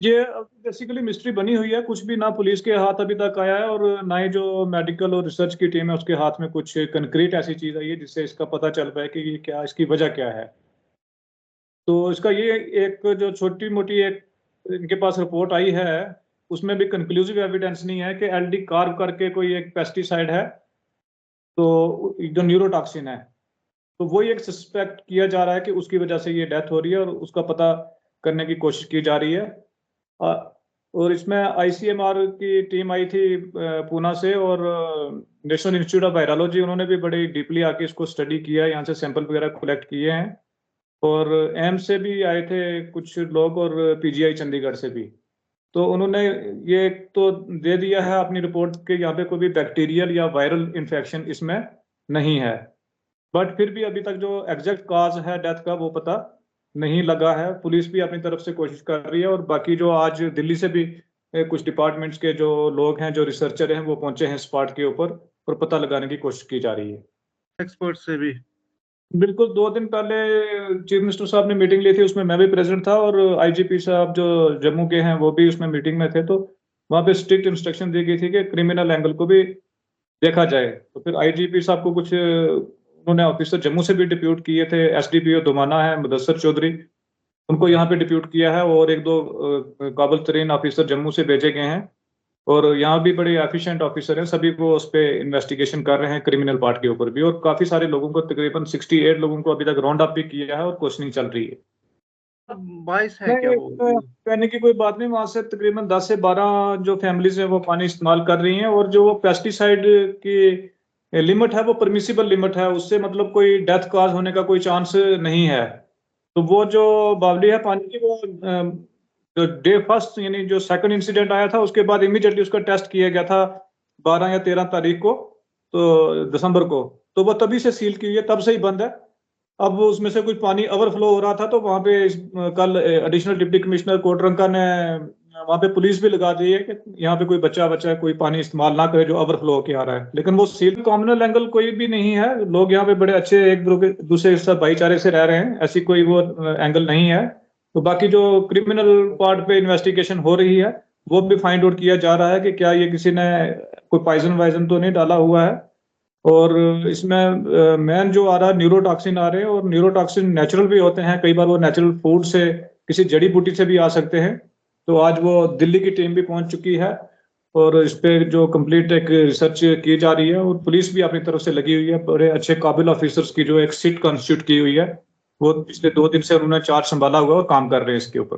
ये basically mystery बनी हुई है, कुछ भी ना पुलिस के हाथ अभी तक आया है और ना ही जो मेडिकल और रिसर्च की टीम है उसके हाथ में कुछ कंक्रीट ऐसी चीज आई है जिससे इसका पता चल पाए कि ये क्या, इसकी वजह क्या है। तो इसका ये एक जो छोटी मोटी एक इनके पास रिपोर्ट आई है, उसमें भी कंक्लूसिव एविडेंस नहीं है कि एलडी कार्ब करके कोई एक पेस्टिसाइड है, तो जो न्यूरोटॉक्सिन है, तो वही एक सस्पेक्ट किया जा रहा है कि उसकी वजह से ये डेथ हो रही है और उसका पता करने की कोशिश की जा रही है। और इसमें आईसीएमआर की टीम आई थी पूना से, और नेशनल इंस्टीट्यूट ऑफ वायरोलॉजी, उन्होंने भी बड़ी डीपली आके इसको स्टडी किया है, यहाँ से सैंपल वगैरह कलेक्ट किए हैं। और एम्स से भी आए थे कुछ लोग और पीजीआई चंडीगढ़ से भी। तो उन्होंने ये तो दे दिया है अपनी रिपोर्ट के यहाँ पे कोई भी बैक्टीरियल या वायरल इन्फेक्शन इसमें नहीं है, बट फिर भी अभी तक जो एग्जैक्ट काज है डेथ का वो पता नहीं लगा है। पुलिस भी अपनी तरफ से कोशिश कर रही है और बाकी जो आज दिल्ली से भी कुछ डिपार्टमेंट्स के जो लोग हैं, जो रिसर्चर हैं, वो पहुंचे हैं स्पॉट के ऊपर और पता लगाने की कोशिश की जा रही है एक्सपर्ट से भी। बिल्कुल, 2 दिन पहले चीफ मिनिस्टर साहब ने मीटिंग ली थी, उसमें मैं भी प्रेजेंट था और आईजीपी साहब जो जम्मू के हैं वो भी उसमें मीटिंग में थे। तो वहाँ पे स्ट्रिक्ट इंस्ट्रक्शन दी गई थी कि क्रिमिनल एंगल को भी देखा जाए। तो फिर आईजीपी साहब को कुछ उन्होंने ऑफिसर जम्मू से भी डिप्यूट किए थे, एसडीपीओ धुमाना है मुदस्सर चौधरी, उनको यहाँ पे डिप्यूट किया है, और एक दो काबिल तरीन ऑफिसर जम्मू से भेजे गए हैं। और यहाँ भी बड़े एफिशिएंट ऑफिसर हैं, सभी को उस पे इन्वेस्टिगेशन कर रहे हैं क्रिमिनल पार्ट के ऊपर भी, और काफी सारे लोगों को, तकरीबन 68 लोगों को अभी तक राउंड अप भी किया है और क्वेश्चनिंग चल रही है। बाइस है क्या वो? कहने की कोई बात नहीं, वहां से तकरीबन 10 से 12 जो फैमिलीज है वो पानी इस्तेमाल कर रही हैं, और जो पेस्टिसाइड की लिमिट है वो परमिसिबल लिमिट है, उससे मतलब कोई डेथ कॉज होने का कोई चांस नहीं है। तो वो जो बावली है पानी की, वो जो डे फर्स्ट यानी जो सेकंड इंसिडेंट आया था उसके बाद इमीडिएटली उसका टेस्ट किया गया था 12 या 13 तारीख को, तो दिसंबर को, तो वो तभी से सील की हुई है, तब से ही बंद है। अब उसमें से कुछ पानी ओवरफ्लो हो रहा था, तो वहां पे कल एडिशनल डिप्टी कमिश्नर कोटरंका ने वहां पे पुलिस भी लगा दी है कि यहाँ पे कोई बच्चा कोई पानी इस्तेमाल ना करे जो ओवरफ्लो होके आ रहा है। लेकिन वो सील कॉम्युनल एंगल कोई भी नहीं है, लोग यहाँ पे बड़े अच्छे एक दूसरे के साथ भाईचारे से रह रहे हैं, ऐसी कोई वो एंगल नहीं है। तो बाकी जो क्रिमिनल पार्ट पे इन्वेस्टिगेशन हो रही है वो भी फाइंड आउट किया जा रहा है कि क्या ये किसी ने कोई पॉइजन वाइजन तो नहीं डाला हुआ है। और इसमें मेन जो आ रहा है न्यूरोटॉक्सिन आ रहे हैं, और न्यूरोटॉक्सिन नेचुरल भी होते हैं, कई बार वो नेचुरल फूड से, किसी जड़ी बूटी से भी आ सकते हैं। तो आज वो दिल्ली की टीम भी पहुंच चुकी है और इस पे जो कंप्लीट एक रिसर्च की जा रही है, और पुलिस भी अपनी तरफ से लगी हुई है, बड़े अच्छे काबिल ऑफिसर्स की जो एक सीट कॉन्स्टिट्यूट की हुई है, वो पिछले 2 दिन से उन्होंने चार्ज संभाला हुआ और काम कर रहे हैं इसके ऊपर।